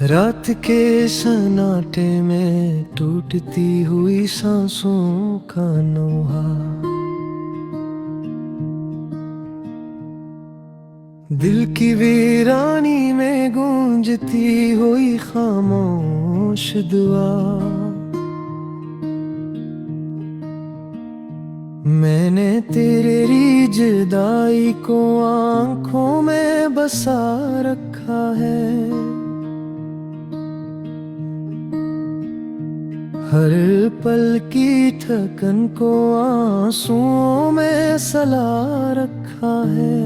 रात के सन्नाटे में टूटती हुई सांसों का नोहा, दिल की वीरानी में गूंजती हुई खामोश दुआ। मैंने तेरी जुदाई को आंखों में बसा रखा है, हर पल की थकन को आंसुओं में सला रखा है।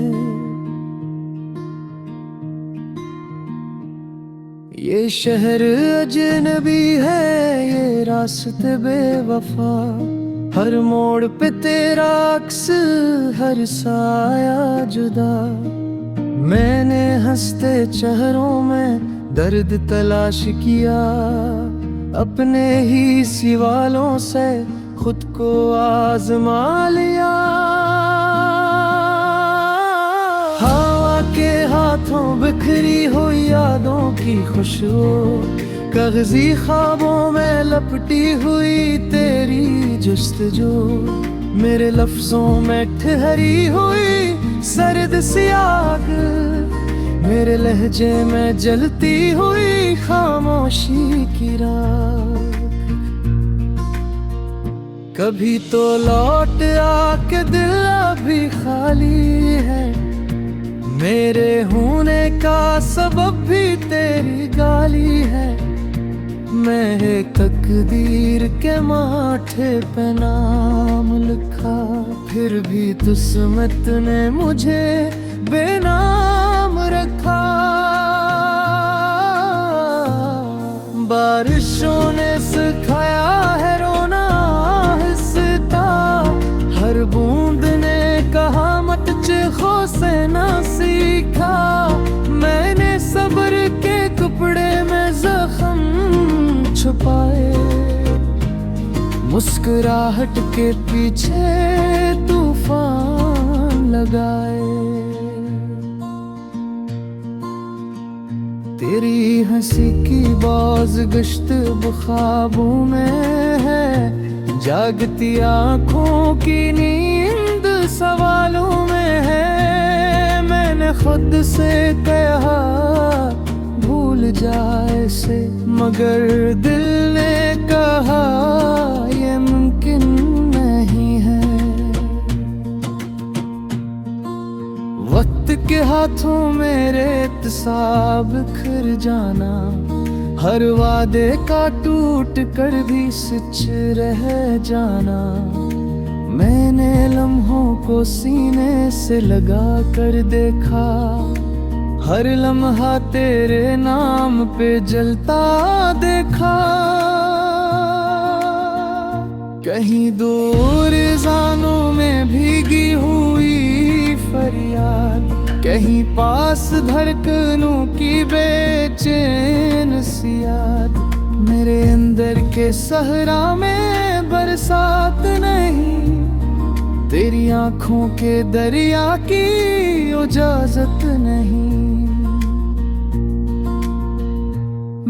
ये शहर अजनबी है, ये रास्ते बेवफा, हर मोड़ पे तेरा अक्स, हर साया जुदा। मैंने हंसते चेहरों में दर्द तलाश किया, अपने ही सवालों से खुद को आजमा लिया। हवा के हाथों बिखरी हुई यादों की खुशबू, कागजी ख्वाबों में लपटी हुई तेरी जुस्तजू, मेरे लफ्जों में ठहरी हुई सर्द सी आग, मेरे लहजे में जलती हुई खामोशी की राख। कभी तो लौट आके दिल अभी खाली है, मेरे होने का सबब भी तेरी गाली है। मैं तकदीर के माथे पे नाम लिखा, फिर भी किस्मत ने मुझे बेनाम रखा। बारिशों ने सिखाया है रोना आहिस्ता, हर बूंद ने कहा मत चिखो से ना सीखा। मैंने सब्र के कपड़े में जख्म छुपाए, मुस्कुराहट के पीछे तूफान लगाए। तेरी हंसी की बाज़गश्त ख्वाबों में है, जागती आंखों की नींद सवालों में है। मैंने खुद से कहा भूल जाए से, मगर दिल ने कहा ये मुमकिन नहीं है। वक्त के हाथों मेरे इत्साब बिखर जाना, हर वादे का टूट कर भी सच रह जाना। मैंने लम्हों को सीने से लगा कर देखा, हर लम्हा तेरे नाम पे जलता देखा। कहीं दूर ज़ानों में भीगी हुई फरियाद, कहीं पास धड़कनों की बेचैन सी याद। मेरे अंदर के सहरा में बरसात नहीं, तेरी आंखों के दरिया की इजाजत नहीं।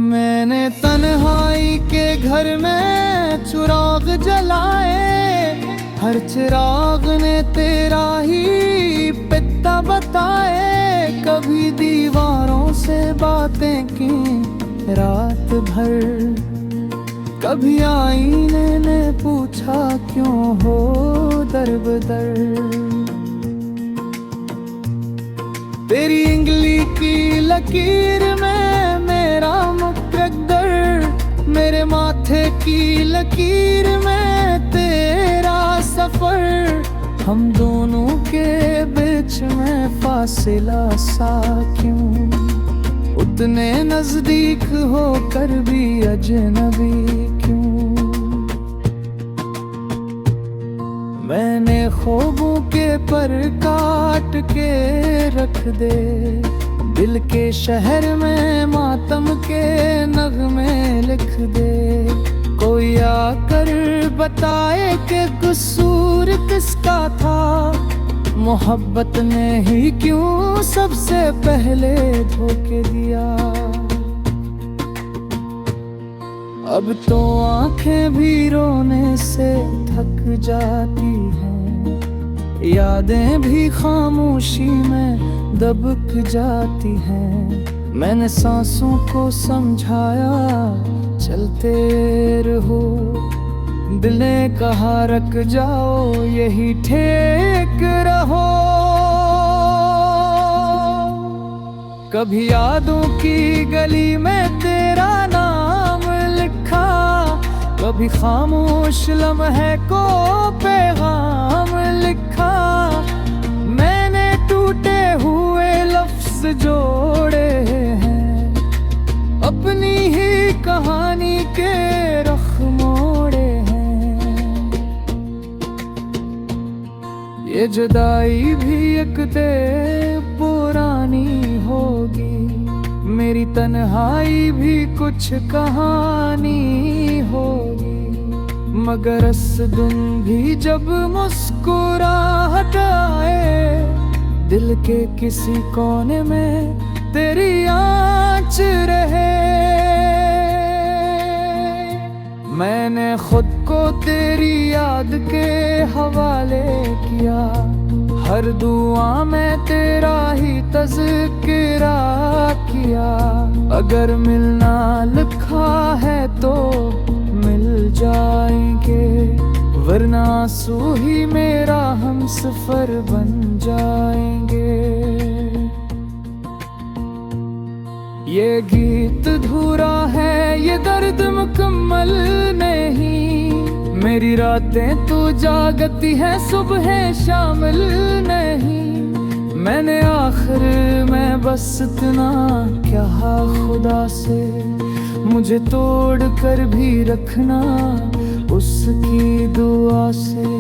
मैंने तन्हाई के घर में चिराग जलाए, हर चिराग ने तेरा ही पिता बताए। कभी दीवारों से बातें की रात भर, कभी आईने ने पूछा क्यों हो दरबदर। तेरी उंगली की लकीर में मेरा मुकद्दर, मेरे माथे की लकीर में तेरा सफर। हम दोनों के बीच में फासिला सा क्यों, उतने नजदीक होकर भी अजनबी क्यों। मैंने ख्वाबों के पर काट के रख दे, दिल के शहर में मातम के नगमे लिख दे। कोई आकर बताए कि कसूर किसका था, मोहब्बत ने ही क्यों सबसे पहले धोखे दिया। अब तो आंखें भी रोने से थक जाती हैं, यादें भी खामोशी में दबक जाती हैं। मैंने सांसों को समझाया चलते रहो, दिल ने कहा रख जाओ यही ठेक रहो। कभी यादों की गली में तेरा नाम लिखा, कभी खामोश लम्हे को पैगाम लिखा। मैंने टूटे हुए लफ्ज जोड़े हैं, अपनी ही कहानी के रख मोड़े हैं। ये जुदाई भी एक दिन पुरानी होगी, मेरी तन्हाई भी कुछ कहानी होगी। मगर इस दिन भी जब मुस्कुराहट आए, दिल के किसी कोने में तेरी आँच रहे। मैंने खुद को तेरी याद के हवाले किया, हर दुआ में तेरा ही तज़किरा किया। अगर मिलना लिखा है तो मिल जाएंगे, वरना आंसू ही मेरा हमसफर बन जाएंगे। ये गीत अधूरा है, ये दर्द मुकम्मल नहीं। मेरी रातें तू जागती है, सुबह शामिल नहीं। मैंने आखिर में बस इतना कहा खुदा से, मुझे तोड़ कर भी रखना उसकी दुआ से।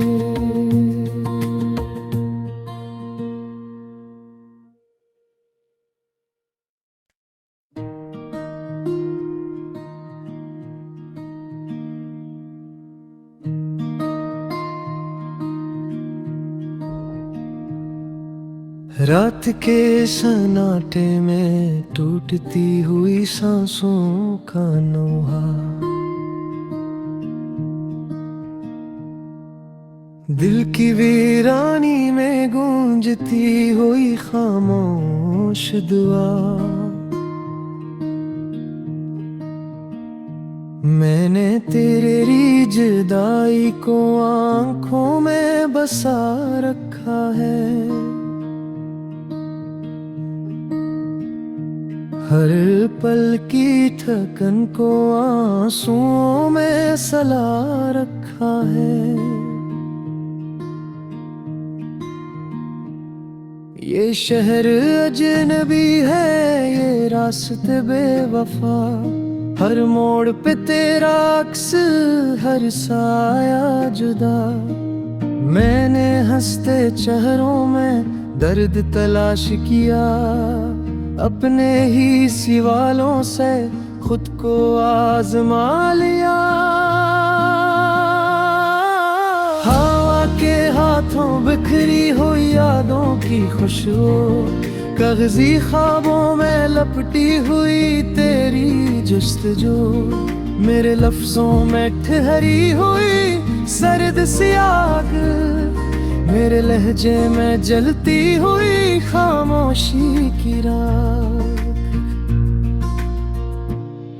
रात के सन्नाटे में टूटती हुई सांसों का नोहा, दिल की वीरानी में गूंजती हुई खामोश दुआ। मैंने तेरी जुदाई को आंखों में बसा रखा है, हर पल की थकन को आंसुओं में सला रखा है। ये शहर अजनबी है, ये रास्ते बेवफा, हर मोड़ पे तेरा अक्स, हर साया जुदा। मैंने हंसते चेहरों में दर्द तलाश किया, अपने ही सवालों से खुद को आजमा लिया। हवा के हाथों बिखरी हुई यादों की खुशबू, कागजी ख्वाबों में लपटी हुई तेरी जुस्तजू। मेरे लफ्जों में ठहरी हुई सर्द सी आग, मेरे लहजे में जलती हुई खामोशी की रात।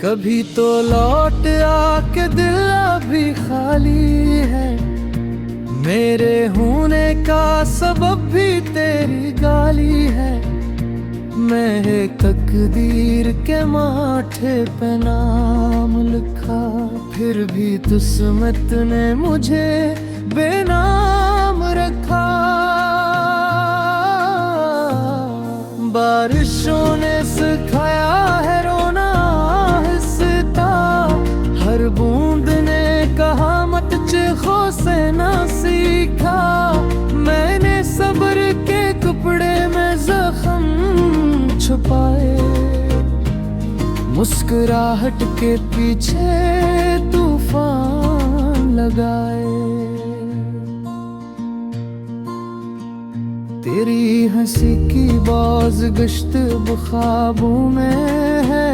कभी तो लौट आके दिल अभी खाली है, मेरे होने का सबब भी तेरी गाली है। मैं एक तकदीर के माथे पे नाम लिखा, फिर भी किस्मत ने मुझे बेनाम रखा। बारिशों ने सिखाया है रोना आहिस्ता, हर बूंद ने कहा मत चिखो से ना सीखा। मैंने सब्र के कपड़े में जख्म छुपाए, मुस्कुराहट के पीछे तूफान लगाए। तेरी हंसी की बाज़ गश्त ख्वाबों में है,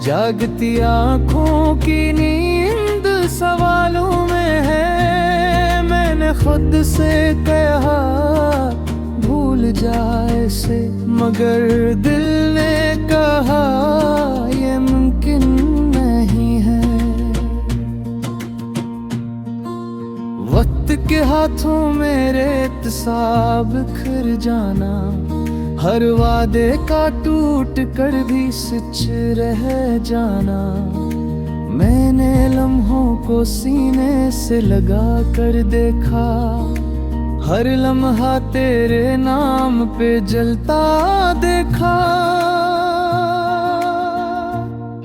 जागती आंखों की नींद सवालों में है। मैंने खुद से कहा भूल जाए से, मगर दिल ने कहा ये मुमकिन नहीं है। वक्त के हाथों में रेत सा बिखर जाना, हर वादे का टूट कर भी सच रह जाना। मैंने लम्हों को सीने से लगा कर देखा, हर लम्हा तेरे नाम पे जलता देखा।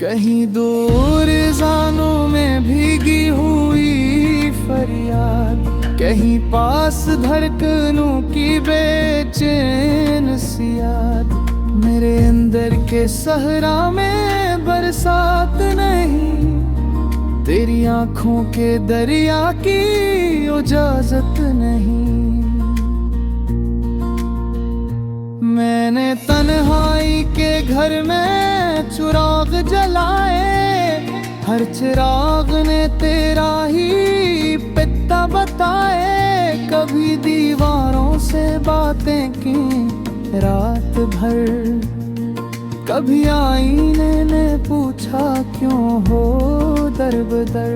कहीं दूर ज़ानों में भीगी हुई फरियाद, कहीं पास धड़कनों की बेचैन सी याद। मेरे अंदर के सहरा में बरसात नहीं, तेरी आंखों के दरिया की इजाजत नहीं। मैंने तन्हाई के घर में चिराग जलाए, हर चिराग ने तेरा ही पिता बताए। कभी दीवारों से बातें की रात भर, कभी आईने ने पूछा क्यों हो दरबदर।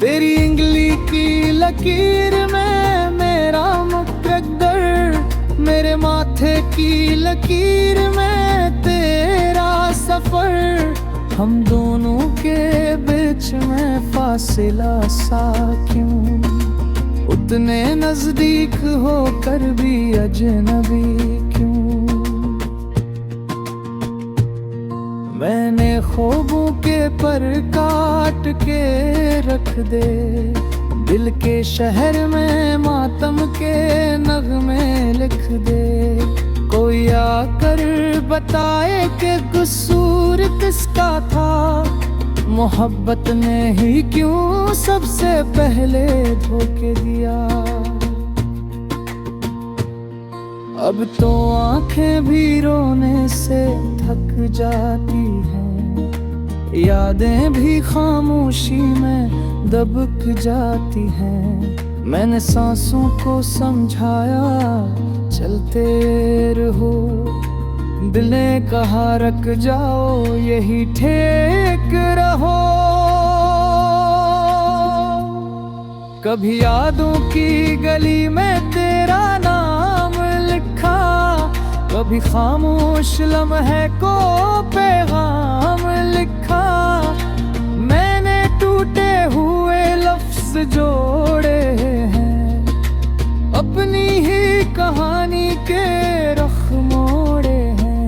तेरी इंगली की लकीर में मेरा मुकद्दर, मेरे माथे की लकीर में तेरा सफर। हम दोनों के बीच में फासिला सा क्यों, उतने नजदीक होकर भी अजनबी क्यों। मैंने ख्वाबों के पर काट के रख दे, दिल के शहर में मातम के नगमे लिख दे। कोई आकर बताए कि कसूर किसका था, मोहब्बत ने ही क्यों सबसे पहले धोखे दिया। अब तो आंखें भी रोने से थक जाती हैं, यादें भी खामोशी में दबक जाती हैं। मैंने सांसों को समझाया चलते रहो, दिल ने कहा रख जाओ यही ठेक रहो। कभी यादों की गली में तेरा नाम लिखा, कभी खामोश लम्हे को पैगाम लिखा। मैंने टूटे हुए लफ्ज जोड़े हैं, अपनी ही कहानी के रुख मोड़े हैं।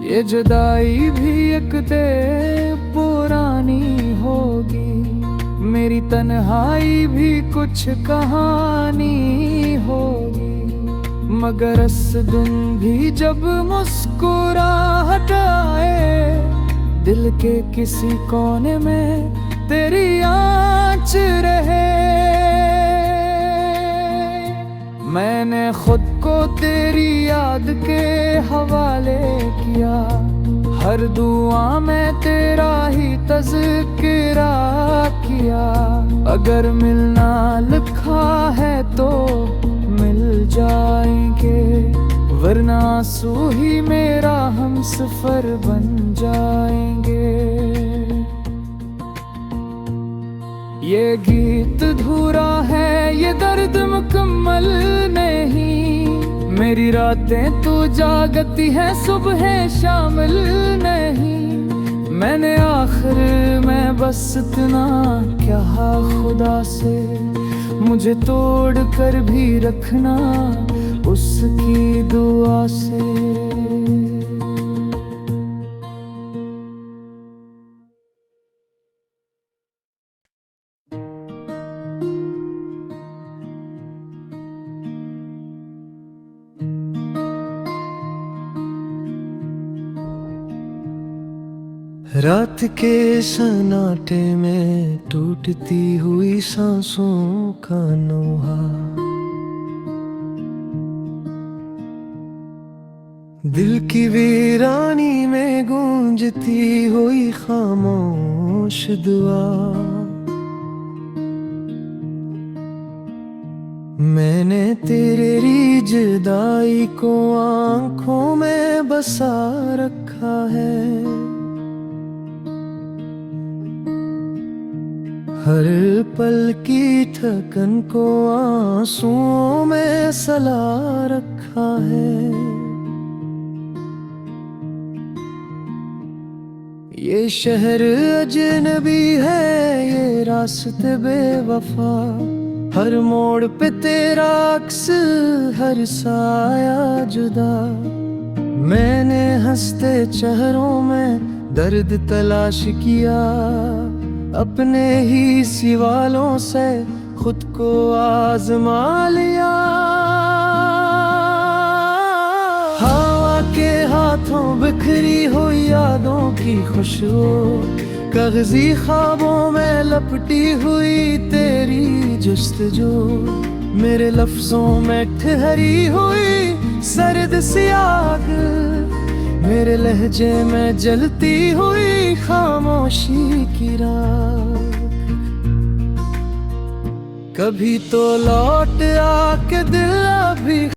ये जुदाई भी एक दिन पुरानी होगी, मेरी तन्हाई भी कुछ कहानी होगी। मगर इस दिन भी जब मुस्कुराहट आए, दिल के किसी कोने में तेरी आँच रहे। मैंने खुद को तेरी याद के हवाले किया, हर दुआ में तेरा ही तज़किरा किया। अगर मिलना लिखा है तो मिल जाएंगे, वरना आंसू ही मेरा हमसफर बन जाएंगे। ये गीत अधूरा है, ये दर्द मुकम्मल नहीं। मेरी रातें तो जागती है, सुबह शामिल नहीं। मैंने आखिर में बस इतना कहा खुदा से, मुझे तोड़ कर भी रखना उसकी दुआ से। रात के सन्नाटे में टूटती हुई सांसों का नोहा, दिल की वीरानी में गूंजती हुई खामोश दुआ। मैंने तेरी जुदाई को आंखों में बसा रखा है, हर पल की थकन को आंसुओं में सला रखा है। ये शहर अजनबी है, ये रास्ते बेवफा, हर मोड़ पे तेरा अक्स, हर साया जुदा। मैंने हंसते चेहरों में दर्द तलाश किया, अपने ही सवालों से खुद को आजमा लिया। हवा के हाथों बिखरी हुई यादों की खुशबू, कागजी ख्वाबों में लपटी हुई तेरी जुस्तजू, मेरे लफ्जों में ठहरी हुई सर्द सी आग, मेरे लहजे में जलती हुई खामोशी की रात। कभी तो लौट आके दिल अभी